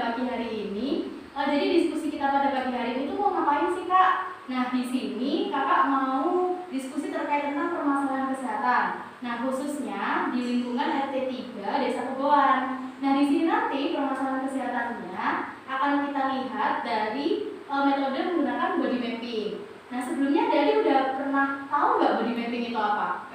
pagi hari ini. Jadi diskusi kita pada pagi hari ini tuh mau ngapain sih Kak? Nah di sini Kakak mau diskusi terkait tentang permasalahan kesehatan. Nah khususnya di lingkungan RT 3 Desa Keboan. Nah di sini nanti permasalahan kesehatannya akan kita lihat dari metode menggunakan body mapping. Nah sebelumnya Dadi udah pernah tahu nggak body mapping itu apa?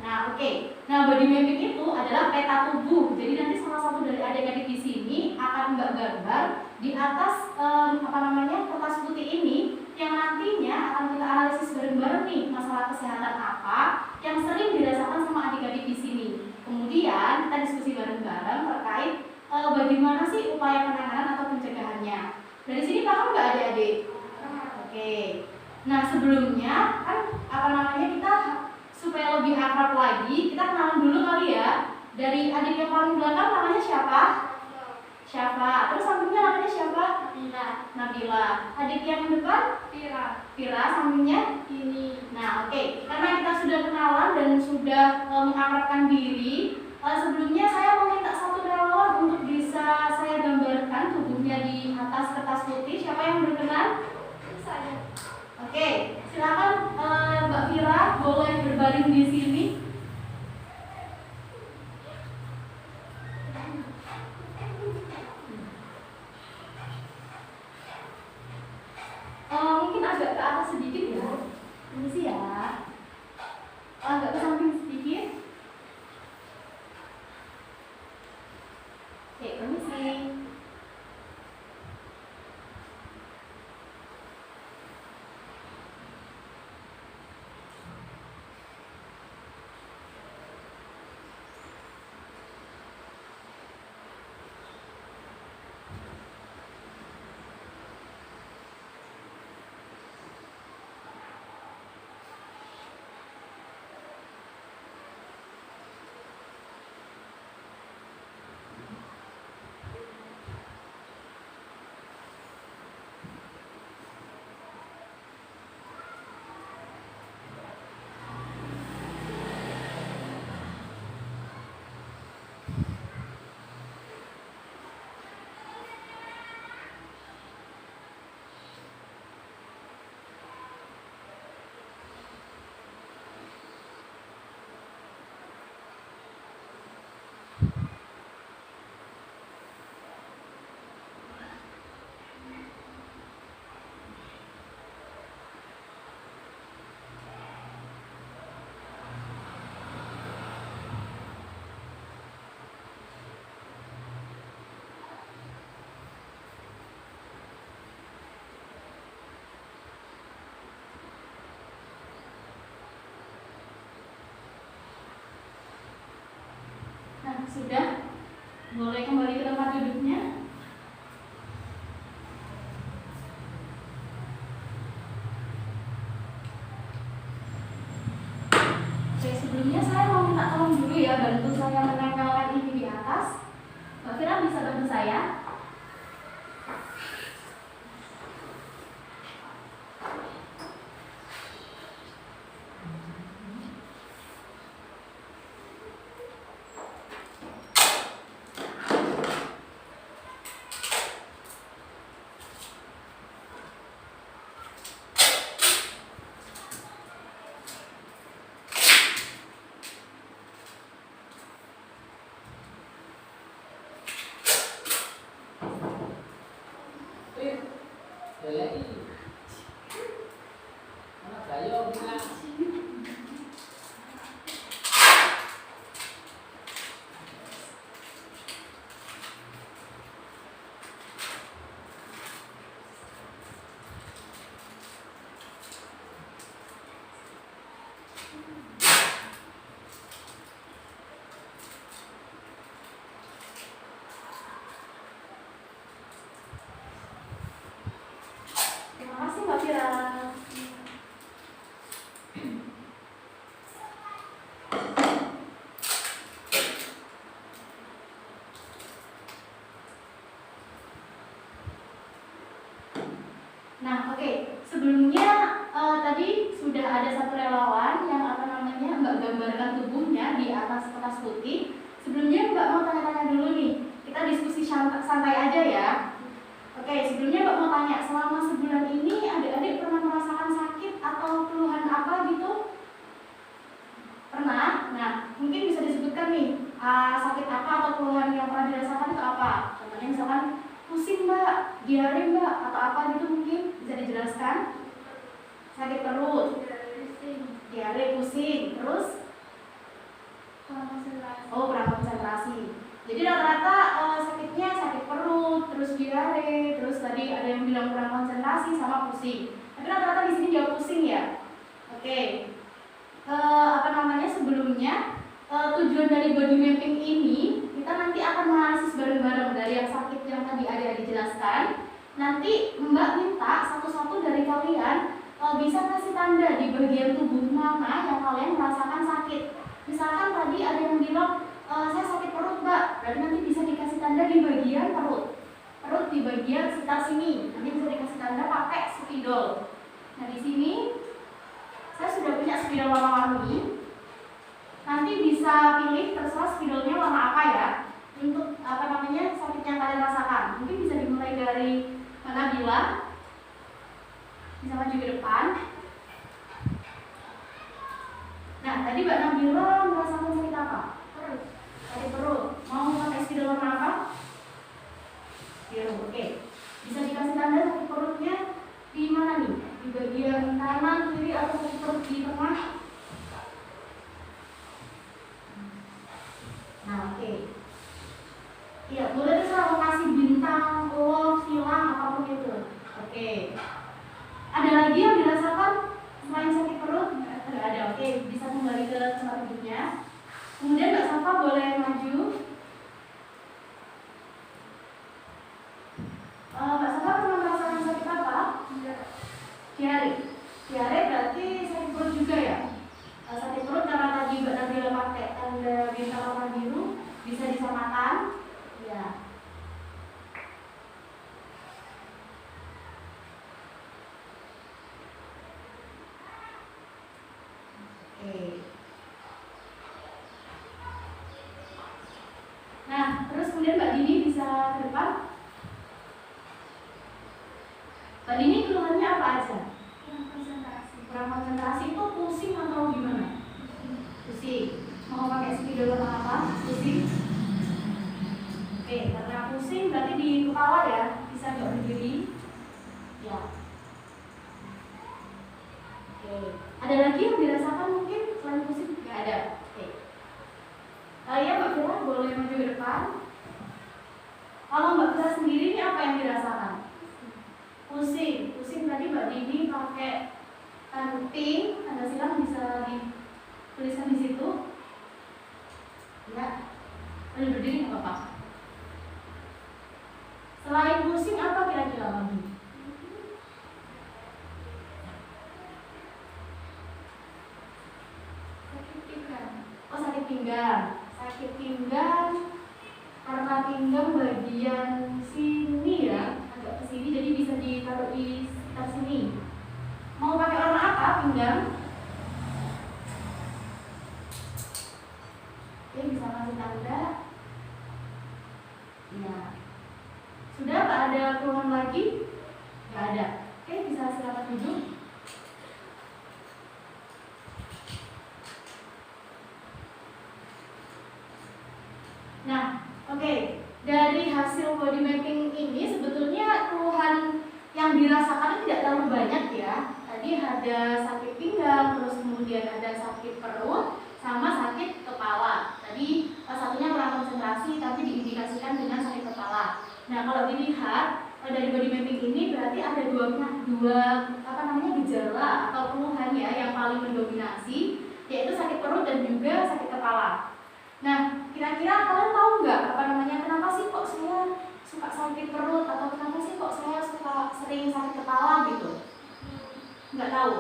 Nah, oke. Nah, body mapping itu adalah peta tubuh. Jadi nanti salah satu dari adik-adik di sini akan gambar di atas kertas putih ini yang nantinya akan kita analisis bareng-bareng nih masalah kesehatan apa yang sering dirasakan sama adik-adik di sini. Kemudian kita diskusi bareng-bareng terkait bagaimana sih upaya penanganan atau pencegahannya. Dari sini paham nggak adik-adik? Oke. Nah, sebelumnya kan kita supaya lebih akrab lagi, kita kenalan dulu kali ya. Dari adik yang paling belakang namanya siapa? Syafa. Terus sampingnya namanya siapa? Nabila. Adik yang depan? Fira. Sampingnya? Ini. Nah, oke. Karena kita sudah kenalan dan sudah mengakrabkan diri, sebelumnya saya mau minta satu relawan untuk bisa saya gambarkan tubuhnya di atas kertas putih. Siapa yang berkenan? Saya. Oke, silakan Mbak Fira boleh berbaring di sini. Mungkin agak ke atas sedikit ya. Permisi ya. Agak ke samping sedikit. Oke, permisi. Nah, sudah. Boleh kembali ke tempat duduknya. Oke, sebelumnya saya mau minta tolong dulu ya, bantu saya menempelkan ini di atas. Mbak Fira bisa bantu saya? Terima kasih Mbak Fira. Nah, oke. Sebelumnya tadi sudah ada satu relawan yang Mbak gambarkan tubuhnya di atas kertas putih. Sebelumnya Mbak mau tanya-tanya dulu nih. Kita diskusi santai aja ya. Oke, sebelumnya Mbak mau tanya, selama sebulan ini adik-adik pernah merasakan sakit atau keluhan apa gitu? Pernah? Nah, mungkin bisa disebutkan nih, sakit apa atau keluhan yang pernah dirasakan itu apa? Contohnya misalkan pusing Mbak, diare Mbak, atau apa gitu mungkin bisa dijelaskan? Sakit perut, diare, pusing, terus? Oh, kurang konsentrasi. Jadi rata-rata sakitnya sakit perut, terus diare, terus tadi ada yang bilang kurang konsentrasi sama pusing. Tapi rata-rata di sini dia pusing ya. Oke. Sebelumnya tujuan dari body mapping ini kita nanti akan menganalisis bareng-bareng dari yang sakit yang tadi ada dijelaskan. Nanti Mbak minta satu-satu dari kalian bisa kasih tanda di bagian tubuh mana yang kalian merasakan sakit. Misalkan tadi ada yang bilang saya sakit perut Mbak, berarti nanti bisa dikasih tanda di bagian perut. Perut di bagian sekitar sini. Nanti bisa dikasih tanda pakai spidol. Nah di sini saya sudah punya spidol warna-warni. Nanti bisa pilih terserah spidolnya warna apa ya. Untuk sakit yang kalian rasakan. Mungkin bisa dimulai dari Nabila. Bisa maju ke depan. Nah tadi Mbak Nabila merasakan sakit apa? Perut. Sakit perut. Mau pakai spidol warna apa? Biru. Oke. Bisa dikasih tanda sakit perutnya di mana nih? Di bagian kanan, kiri, atau sakit perut di tengah? Nah, oke. Iya, boleh terserah mau kasih bintang, love, silang, apapun itu. Oke. Ada lagi yang dirasakan selain sakit perut? Tidak ada. Oke, bisa kembali ke tempat duduknya. Kemudian Mbak Safa boleh maju. Mbak Safa pernah merasakan sakit apa? Diare. Diare berarti sakit perut juga ya? Sakit perut karena tadi Mbak Nabila pakai tanda bintang warna biru, bisa disamakan. Ya. Oke. Nah, terus kemudian Mbak Dini bisa ke depan. Mbak Dini keluhannya apa aja? Kurang konsentrasi itu pusing atau gimana? Pusing. Mau pakai spidol warna apa? Pusing. Oke, karena pusing berarti di kepala ya. Bisa nggak berdiri? Ya. Oke. Ada lagi yang dirasakan mungkin selain pusing? Nggak ada. Oke. Ya Mbak Fira boleh maju ke depan. Kalau Mbak Fira sendiri ini apa yang dirasakan? Pusing. Pusing tadi Mbak Dini pakai pink, tanda silang bisa dituliskan di situ. Ya, boleh berdiri nggak apa-apa. Selain pusing apa kira-kira lagi? Sakit pinggang. Oh sakit pinggang. Sakit pinggang karena pinggang bagian sini ya, agak ke sini, jadi bisa ditaruh di sekitar sini. Mau pakai warna apa pinggang? Oke, bisa kasih tanda. Ya. Sudah, tak ada keluhan lagi? Nggak ada. Oke, bisa silakan duduk. Nah, oke. Dari hasil body mapping ini sebetulnya keluhan yang dirasakan tidak terlalu banyak ya. Tadi ada sakit pinggang, terus kemudian ada sakit perut, sama sakit kepala. Tadi satunya kurang konsentrasi tapi diindikasikan dengan sakit kepala. Nah kalau dilihat dari body mapping ini berarti ada dua gejala atau keluhan ya yang paling mendominasi, yaitu sakit perut dan juga sakit kepala. Nah kira-kira kalian tahu nggak kenapa sih kok saya suka sakit perut atau kenapa sih kok saya suka sering sakit kepala gitu? Nggak tahu.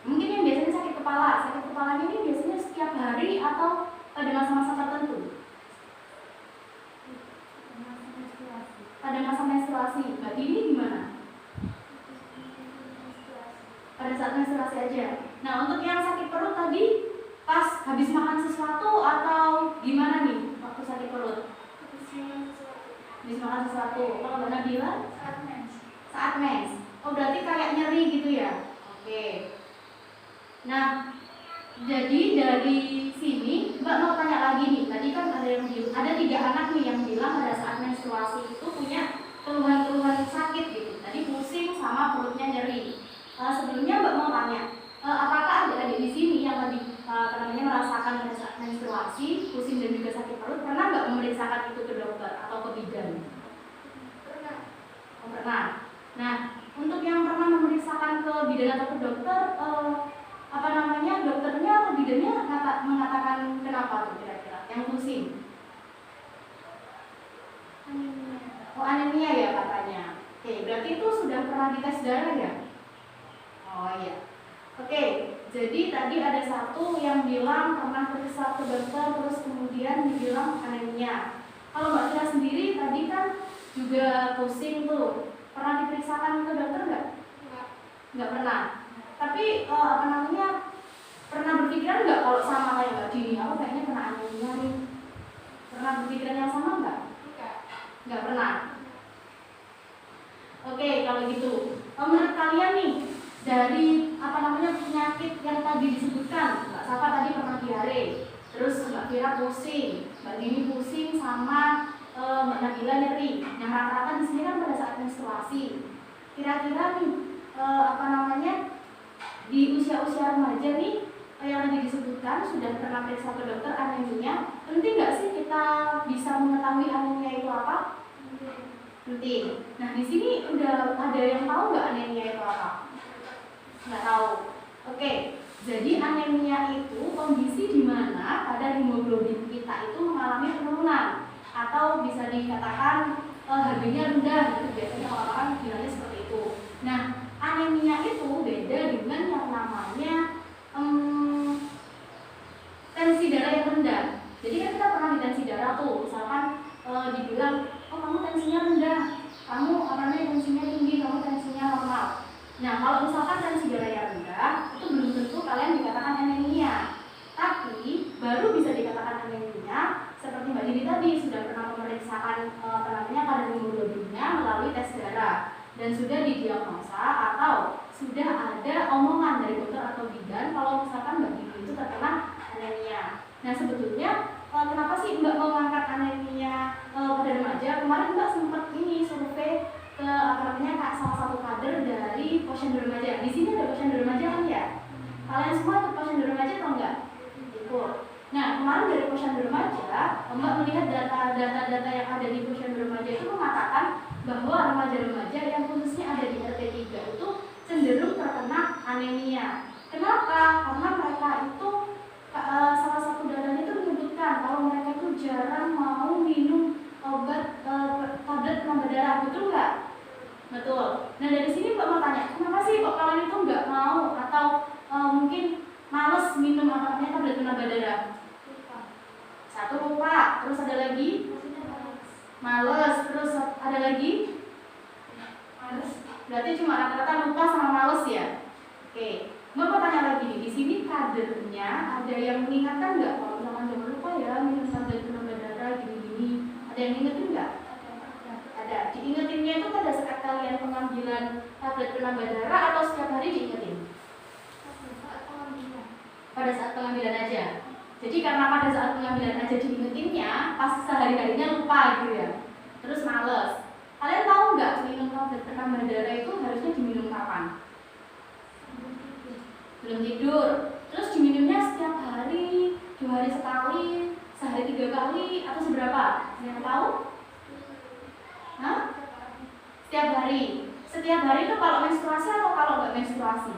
Mungkin yang biasanya sakit kepala ini biasanya setiap hari atau pada masa-masa tertentu? Pada masa menstruasi. Mbak Dini gimana? Pada saat menstruasi aja. Nah untuk yang sakit perut tadi pas habis makan sesuatu atau gimana nih waktu sakit perut? Habis makan sesuatu. Kalau Mbak Nabila? Saat mens. Saat mens. Oh, berarti kayak nyeri gitu ya? Oke. Nah, jadi dari sini Mbak mau tanya lagi nih. Tadi kan ada 3 anak nih yang bilang pada saat menstruasi itu punya keluhan-keluhan sakit gitu. Tadi pusing sama perutnya nyeri. Sebelumnya Mbak mau tanya, apakah adik-adik di sini yang lebih merasakan pada saat menstruasi, pusing dan juga sakit perut, pernah nggak memeriksakan itu ke dokter atau ke bidan? Pernah. Oh, pernah. Nah, untuk yang pernah memeriksakan ke bidan atau ke dokter, dokternya atau bidannya mengatakan kenapa tuh kira-kira yang pusing? Anemia. Oh, anemia ya katanya. Oke, berarti itu sudah pernah dites darah ya? Oh iya. Oke, jadi tadi ada satu yang bilang pernah periksa ke dokter terus kemudian dibilang anemia. Kalau Mbak Tira sendiri tadi kan juga pusing tuh. Pernah diperiksakan ke dokter nggak? Nggak pernah. Tapi pernah berpikiran nggak kalau sama kayak Mbak Dini? Aku kayaknya kena anemia nih. Pernah berpikiran yang sama nggak? Nggak pernah. Oke, kalau gitu, menurut kalian nih dari penyakit yang tadi disebutkan, Mbak Safa tadi pernah diare, terus Mbak Fira pusing, Mbak Dini pusing, sama Mbak Nabila nyeri. Yang rata-rata di sini kan pada saat menstruasi. Kira-kira nih di usia-usia remaja nih yang tadi disebutkan sudah pernah periksa ke dokter anemia. Penting nggak sih kita bisa mengetahui anemia itu apa? Penting. Nah di sini udah ada yang tahu nggak anemia itu apa? Nggak tahu. Oke. Jadi anemia itu kondisi di mana kadar hemoglobin kita itu mengalami penurunan atau bisa dikatakan HB-nya rendah gitu, biasanya orang-orang bilangnya seperti itu. Nah, anemia itu beda dengan yang namanya tensi darah yang rendah. Jadi kan kita pernah di tensi darah tuh, misalkan dibilang, oh kamu tensinya rendah, kamu tensinya tinggi, kamu tensinya normal. Nah, kalau misalkan tensi darah yang rendah, itu belum tentu kalian dikatakan anemia. Tapi baru bisa dikatakan anemia seperti Mbak Dini tadi sudah pernah memeriksakan kadar hemoglobinnya melalui tes darah dan sudah didiagnosa atau sudah ada omongan dari dokter atau bidan kalau misalkan Mbak Dini itu terkena anemia. Nah, sebetulnya kenapa sih Mbak mau mengangkat anemia pada remaja? Kemarin Mbak sempat survei ke salah satu kader dari posyandu remaja. Di sini ada posyandu remaja kan ya? Kalian semua ikut posyandu remaja atau enggak? Ikut. Nah, kemarin dari posyandu remaja, Mbak melihat data-data yang ada di posyandu remaja itu mengatakan bahwa remaja-remaja yang khususnya ada di RT 3 itu cenderung terkena anemia. Kenapa? Karena mereka itu salah satu datanya itu menyebutkan kalau mereka itu jarang mau minum obat tablet penambah darah, betul nggak? Betul. Nah dari sini Mbak mau tanya, kenapa sih kok kalian itu nggak mau atau mungkin males minum tablet penambah darah? Satu lupa, terus ada lagi? Males, terus ada lagi? Males. Berarti cuma rata-rata lupa sama males ya? Oke. Mbak mau tanya lagi nih, di sini kadernya ada yang mengingatkan nggak kalau misalkan jangan lupa ya minum tablet penambah darah gini-gini? Ada yang ingetin nggak? Ada. Diingetinnya itu pada saat kalian pengambilan tablet penambah darah atau setiap hari diingetin? Pada saat pengambilan aja. Jadi karena pada saat pengambilan aja diingetinnya, pas sehari-harinya lupa gitu ya. Terus males. Kalian tahu nggak minum tablet penambah darah itu harusnya diminum kapan? Belum tidur. Terus diminumnya setiap hari, 2 hari sekali, sehari 3 kali, atau seberapa? Yang tahu? Hah? Setiap hari. Setiap hari itu kalau menstruasi atau kalau nggak menstruasi?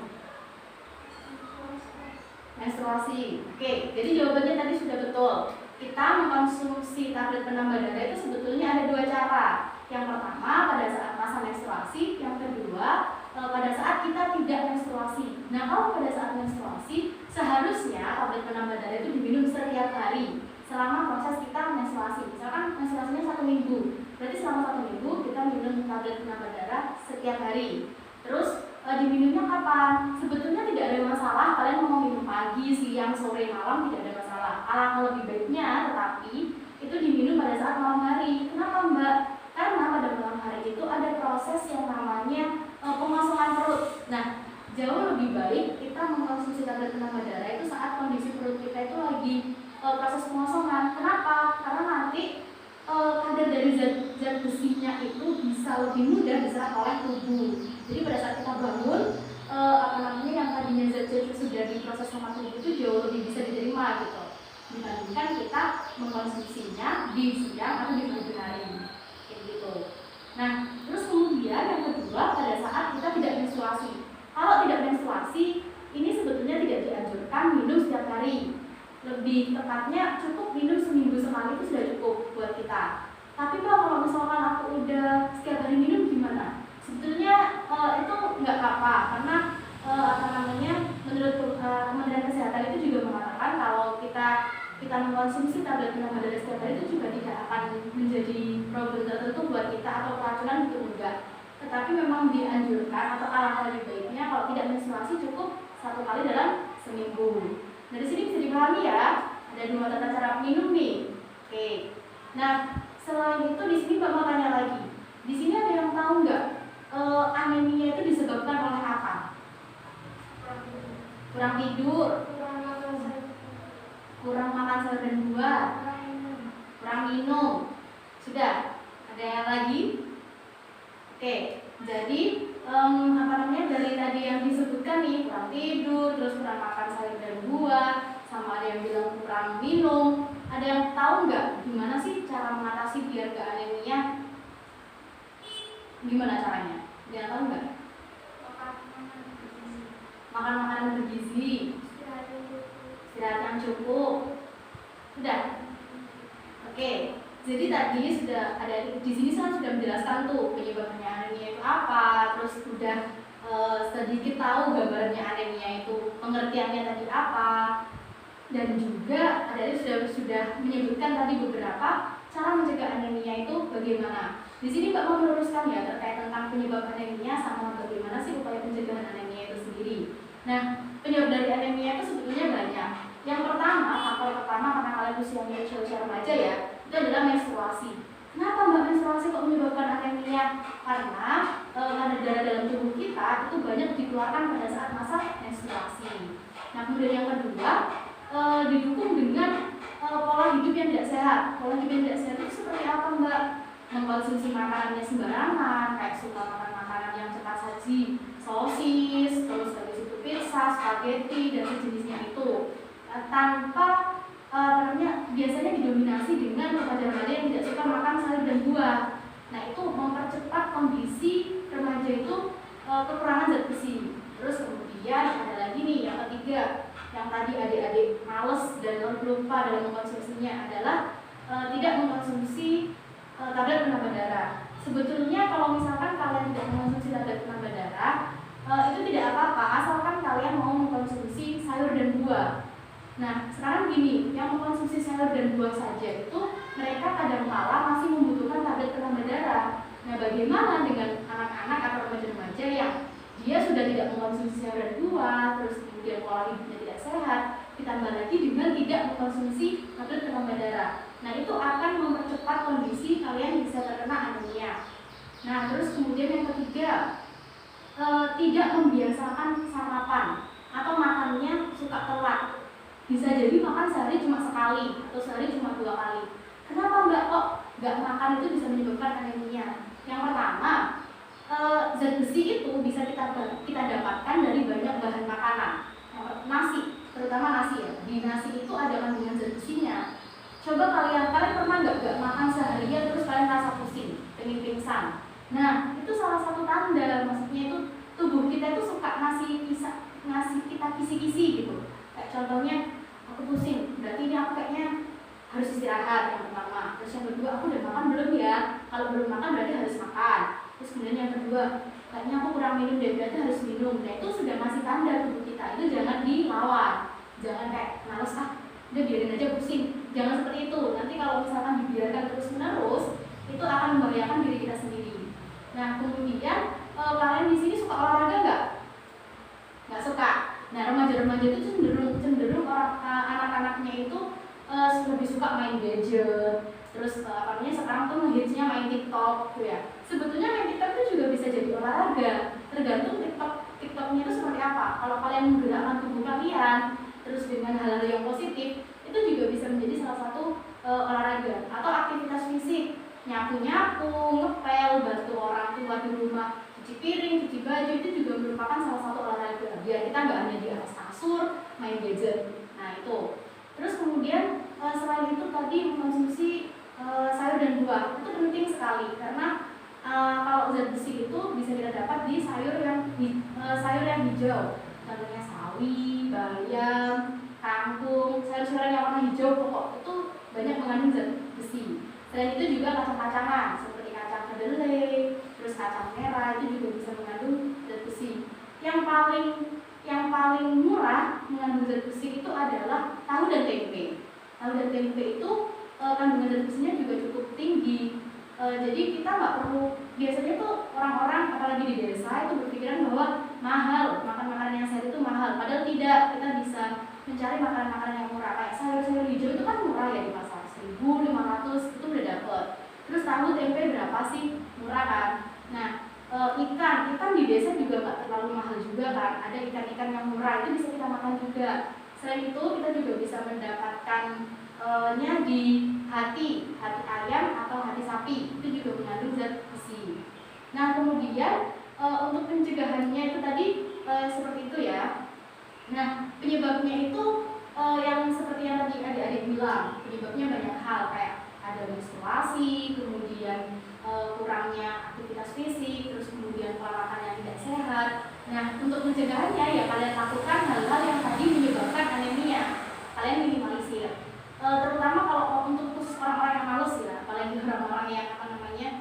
Menstruasi. Oke, jadi jawabannya tadi sudah betul. Kita mengkonsumsi tablet penambah darah itu sebetulnya ada 2 cara. Yang pertama pada saat masa menstruasi, yang kedua pada saat kita tidak menstruasi. Nah, kalau pada saat menstruasi, seharusnya tablet penambah darah itu diminum setiap hari selama proses kita menstruasi. Misalkan menstruasinya 1 minggu, berarti selama 1 minggu kita minum tablet penambah darah setiap hari. Terus diminumnya kapan? Sebetulnya tidak ada masalah. Kalian mau minum pagi, siang, sore, malam tidak ada masalah. Alangkah lebih baiknya, tetapi itu diminum pada saat malam hari. Kenapa Mbak? Kan Karena pada malam hari itu ada proses yang namanya pengosongan perut. Nah, jauh lebih baik kita mengkonsumsi tablet penambah darah itu saat kondisi perut kita itu lagi proses pengosongan. Kenapa? Karena nanti kadar dari zat besinya itu bisa lebih mudah diserap oleh tubuh. Jadi pada saat kita bangun, yang tadinya zat-zat sudah diproses sama tubuh itu jauh lebih bisa diterima gitu, dibandingkan kita mengkonsumsinya di siang atau di pagi hari, kayak gitu. Nah, terus kemudian yang kedua pada saat kita tidak menstruasi. Kalau tidak menstruasi, ini sebetulnya tidak dianjurkan minum setiap hari. Lebih tepatnya cukup minum seminggu sekali itu sudah cukup buat kita. Tapi kalau misalkan aku udah setiap hari minum gimana? Sebetulnya itu nggak apa-apa, karena menurut Kementerian Kesehatan itu juga mengatakan kalau kita mengkonsumsi tablet penambah darah setiap hari itu juga tidak akan menjadi problem tertentu buat kita atau keracunan itu enggak. Tetapi memang dianjurkan atau alangkah lebih baiknya kalau tidak menstruasi cukup 1 kali dalam seminggu. Dari sini bisa dipahami ya, ada 2 tata cara minum nih. Oke. Nah, selain itu di sini Mbak mau tanya lagi. Di sini ada yang tahu nggak anemia itu disebabkan oleh apa? Kurang tidur, kurang makan sayur dan buah, kurang minum. Sudah? Ada yang lagi? Oke. Jadi dari tadi yang disebutkan nih, kurang tidur, terus kurang makan sayur dan buah, sama ada yang bilang kurang minum. Ada yang tahu nggak gimana sih cara mengatasi biar gak anemia? Gimana caranya? Ada yang tahu nggak? Makan makanan bergizi, istirahat yang cukup. Sudah? Oke. Jadi tadi sudah ada di sini saya sudah menjelaskan tuh penyebabnya anemia itu apa, terus sudah sedikit tahu gambarannya anemia itu, pengertiannya tadi apa, dan juga ada sudah menyebutkan tadi beberapa cara mencegah anemia itu bagaimana. Di sini Mbak mau meluruskan ya terkait tentang penyebab anemia sama bagaimana sih upaya pencegahan anemia itu sendiri. Nah, penyebab dari anemia itu sebetulnya banyak. Yang pertama, faktor pertama karena kalian usia remaja ya, itu adalah menstruasi. Kenapa Mbak menstruasi kok menyebabkan anemia? Karena kadar darah dalam tubuh kita itu banyak dikeluarkan pada saat masa menstruasi. Nah, kemudian yang kedua, didukung dengan pola hidup yang tidak sehat. Pola hidup yang tidak sehat itu seperti apa Mbak? Mengkonsumsi makanannya sembarangan, kayak suka makan makanan yang cepat saji, sosis, terus habis itu pizza, spaghetti dan sejenisnya itu, tanpa biasanya didominasi dengan remaja-remaja yang tidak suka makan sayur dan buah. Nah, itu mempercepat kondisi remaja itu kekurangan zat besi. Terus kemudian ada lagi nih yang ketiga, yang tadi adik-adik males dan lupa dalam mengkonsumsinya adalah tidak mengkonsumsi tablet penambah darah. Sebetulnya kalau misalkan kalian tidak mengkonsumsi tablet penambah darah, itu tidak apa-apa asalkan kalian mau mengkonsumsi sayur dan buah. Nah, sekarang gini, yang mengkonsumsi sayur dan buah saja itu mereka kadang-kala masih membutuhkan tablet penambah darah. Nah, bagaimana dengan anak-anak atau remaja-remaja yang dia sudah tidak mengkonsumsi sayur dan buah, terus kemudian pola hidupnya tidak sehat, ditambah lagi dengan tidak mengkonsumsi tablet penambah darah. Nah, itu akan mempercepat kondisi kalian bisa terkena anemia. Nah, terus kemudian yang ketiga, tidak membiasakan sarapan atau makannya suka telat. Bisa jadi makan sehari cuma sekali atau sehari cuma 2 kali. Kenapa Mbak kok nggak makan itu bisa menyebabkan anemia? Yang pertama, zat besi itu bisa kita dapatkan dari banyak bahan makanan. Nasi, terutama nasi ya. Di nasi itu ada kandungan zat besinya. Coba kalian pernah nggak makan seharian terus kalian rasa pusing, pengen pingsan. Nah, itu salah satu tanda, maksudnya itu tubuh kita itu suka ngasih kita kisi-kisi gitu. Kayak contohnya, aku pusing, berarti ini aku kayaknya harus istirahat yang pertama. Terus yang kedua, aku udah makan belum ya? Kalau belum makan berarti harus makan. Terus kemudian yang kedua, kayaknya aku kurang minum deh, berarti harus minum. Nah, itu sudah masih tanda tubuh kita, itu jangan dilawan. Jangan kayak males udah biarin aja pusing. Jangan seperti itu. Nanti kalau misalkan dibiarkan terus-menerus, itu akan membahayakan diri kita sendiri. Nah, kemudian kalian di sini suka olahraga nggak? Nggak suka. Nah, remaja-remaja itu cenderung anak-anaknya itu lebih suka main gadget, Terus sekarang tuh ngehitsnya main TikTok gitu ya. Sebetulnya main TikTok itu juga bisa jadi olahraga, tergantung TikToknya itu seperti apa. Kalau kalian menggerakkan tubuh kalian terus dengan hal-hal yang positif, itu juga bisa menjadi salah satu olahraga atau aktivitas fisik. Nyapu-nyapu, ngepel, bantu orang tua di rumah, cuci piring, cuci baju, itu juga merupakan salah satu olahraga. Biar kita nggak hanya di atas kasur main gadget. Nah itu. Terus kemudian selain itu tadi mengkonsumsi sayur dan buah itu penting sekali karena kalau zat besi itu bisa kita dapat di sayur yang hijau, contohnya sawi, bayam, kangkung, sayur-sayuran yang warna hijau pokok itu banyak mengandung zat besi. Selain itu juga kacang-kacangan seperti kacang kedelai, terus kacang merah itu juga bisa mengandung zat besi. Yang paling murah mengandung zat besi itu adalah tahu dan tempe. Tahu dan tempe itu kandungan zat besinya juga cukup tinggi. Jadi kita nggak perlu, biasanya tuh orang-orang apalagi di desa itu berpikiran bahwa mahal, makan makanan yang sehat itu mahal. Padahal tidak, kita bisa mencari makanan-makanan yang murah. Kayak sayur-sayur hijau itu kan murah ya di pasar, 1.500 itu udah dapet. Terus tahu tempe berapa sih? Murah kan? Nah, ikan di desa juga nggak terlalu mahal juga kan. Ada ikan-ikan yang murah, itu bisa kita makan juga. Selain itu kita juga bisa mendapatkan di hati ayam atau hati sapi, itu juga mengandung zat besi. Nah kemudian untuk pencegahannya itu tadi seperti itu ya. Nah penyebabnya itu yang seperti yang tadi adik-adik bilang, penyebabnya banyak hal kayak ada menstruasi, kemudian kurangnya aktivitas fisik, terus kemudian pola makan yang tidak sehat. Nah untuk pencegahannya ya kalian lakukan hal-hal yang tadi menyebabkan anemia, kalian minimalisir. Terutama kalau untuk khusus orang-orang yang malas ya, apalagi orang-orang yang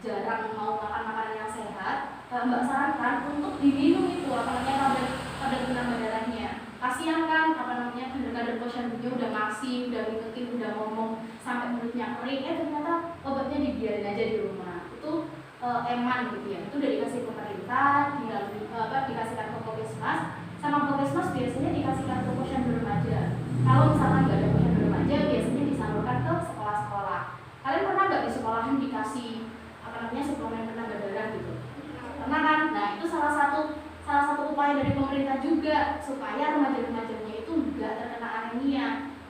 jarang mau makan makanan yang sehat, Mbak sarankan untuk diminum itu tablet penambah darahnya. Kasihan kan kader-kader posyandunya udah ngasih, udah ngingetin, udah ngomong sampai mulutnya kering, ternyata obatnya dibiarin aja di rumah. Itu eman gitu ya. Itu udah dikasih pemerintah, dikasihkan ke Puskesmas, sama Puskesmas biasanya dikasihkan ke posyandu remaja. Kalau misalkan nggak ada posyandu remaja, biasanya disalurkan ke sekolah-sekolah. Kalian pernah nggak di sekolahan dikasih suplemen penambah darah gitu? Pernah kan? Nah itu salah satu upaya dari pemerintah juga supaya remaja-remajanya itu nggak terkena anemia.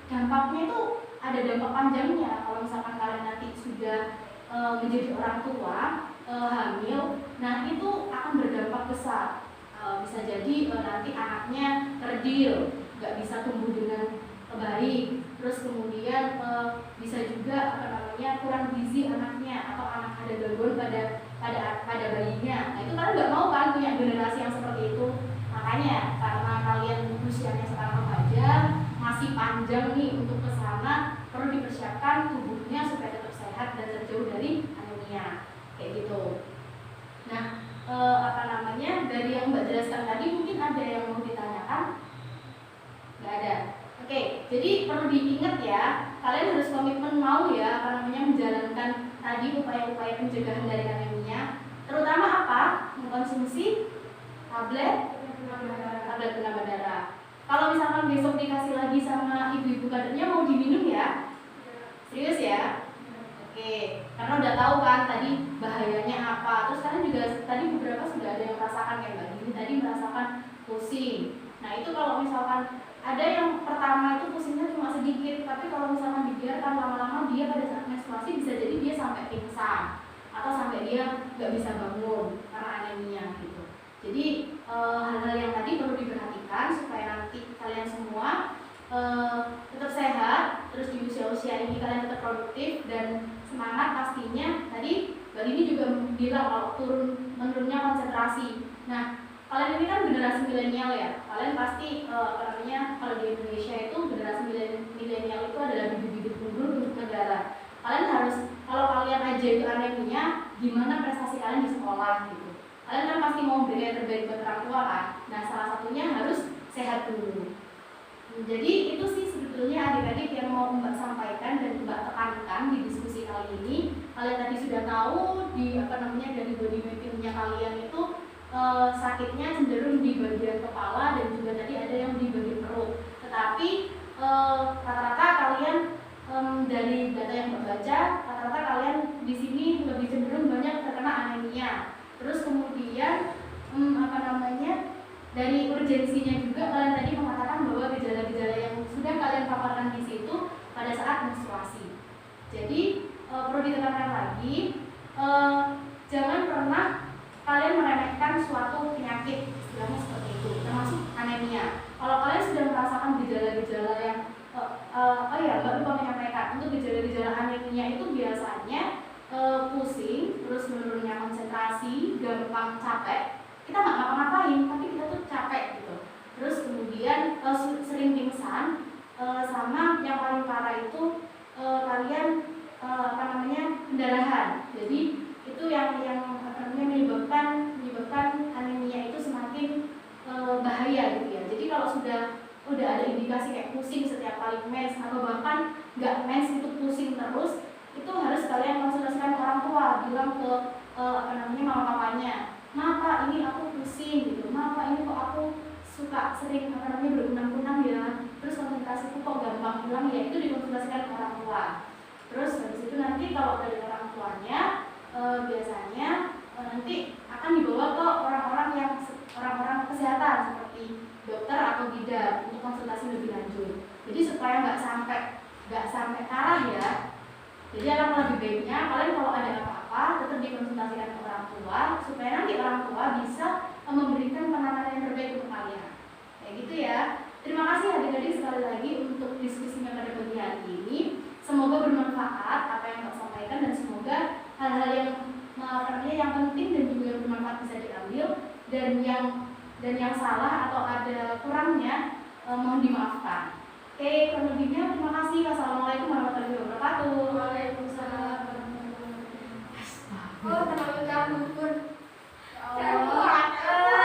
Dampaknya itu ada dampak panjangnya. Kalau misalkan kalian nanti sudah menjadi orang tua, hamil, nah itu akan berdampak besar. Bisa jadi nanti anaknya kerdil, nggak bisa tumbuh dengan baik, terus kemudian bisa juga kurang gizi anaknya atau anak ada gangguan pada bayinya. Nah itu kalian nggak mau kan punya generasi yang seperti itu. Makanya karena kalian usianya sekarang remaja, masih panjang nih untuk kesana, perlu dipersiapkan tubuhnya supaya tetap sehat dan terjauh dari anemia kayak gitu. Nah dari yang Mbak jelaskan tadi mungkin ada yang mau ditanyakan? Nggak ada. Oke, jadi perlu diingat ya, kalian harus komitmen mau ya menjalankan tadi upaya-upaya pencegahan dari anemia. Terutama apa? Mengkonsumsi tablet penambah darah. Kalau misalkan besok dikasih lagi sama ibu-ibu kadernya mau diminum ya? Serius ya? Oke, karena udah tahu kan tadi bahayanya apa. Terus kalian juga tadi beberapa sudah ada yang merasakan kayak Mbak Dini tadi merasakan pusing. Nah itu kalau misalkan ada yang pertama itu pusingnya cuma sedikit, tapi kalau misalkan dibiarkan lama-lama dia pada saat menstruasi bisa jadi dia sampai pingsan atau sampai dia nggak bisa bangun karena anemia gitu. Jadi hal-hal yang tadi perlu diperhatikan supaya nanti kalian semua tetap sehat, terus di usia-usia ini kalian tetap produktif dan semangat pastinya. Tadi Mbak Dini juga bilang kalau menurunnya konsentrasi. Nah kalian ini kan generasi milenial ya, kalian pasti kalau di Indonesia itu generasi milenial itu adalah bibit-bibit unggul untuk negara. Kalian harus, kalau kalian aja itu anemia, gimana prestasi kalian di sekolah gitu. Kalian kan pasti mau beri yang terbaik buat orang tua kan. Nah salah satunya harus sehat dulu. Jadi itu sih sebetulnya adik-adik yang mau Mbak sampaikan dan Mbak tekankan di diskusi kali ini. Kalian tadi sudah tahu dari body mappingnya kalian itu sakitnya cenderung di bagian kepala dan juga tadi ada yang di bagian perut. Tetapi rata-rata kalian dari data yang Mbak baca, rata-rata kalian di sini lebih cenderung banyak terkena anemia. Terus kemudian dari urgensinya juga kalian tadi mengatakan bahwa gejala-gejala yang sudah kalian paparkan di situ pada saat menstruasi. Jadi perlu ditekankan lagi, jangan pernah kalian meremehkan suatu penyakit, istilahnya seperti itu, termasuk anemia. Kalau kalian sudah merasakan gejala-gejala yang Mbak lupa menyampaikan, untuk gejala-gejala anemia itu biasanya pusing, terus menurunnya konsentrasi, gampang capek. Kita nggak ngapa-ngapain, tapi kita tuh capek gitu. Terus kemudian sering pingsan, sama yang paling parah itu kalian pendarahan. Jadi itu yang menyebabkan anemia itu semakin bahaya gitu ya. Jadi kalau udah ada indikasi kayak pusing setiap kali mens atau bahkan nggak mens itu pusing terus, itu harus kalian konsultasikan ke orang tua, bilang ke mama papanya, "Ma, Pak, ini aku pusing gitu. Ma, Pak, ini kok aku suka sering berkunang-kunang ya. Terus konsentrasiku kok gampang hilang ya." Itu dikonsultasikan ke orang tua. Terus habis itu nanti kalau dari orang tuanya biasanya nanti akan dibawa ke orang-orang kesehatan seperti dokter atau bidan untuk konsultasi lebih lanjut. Jadi supaya nggak sampai parah ya. Jadi alangkah lebih baiknya kalian kalau ada apa-apa tetap dikonsultasikan ke orang tua supaya nanti orang tua bisa memberikan penanganan yang terbaik untuk kalian. Kayak gitu ya. Terima kasih adik-adik sekali lagi untuk diskusinya pada pagi hari ini. Semoga bermanfaat apa yang Mbak sampaikan dan semoga hal-hal yang penting dan juga yang bermanfaat bisa diambil, dan yang salah atau ada kurangnya mohon dimaafkan. Oke, kurang lebihnya terima kasih. Wassalamualaikum.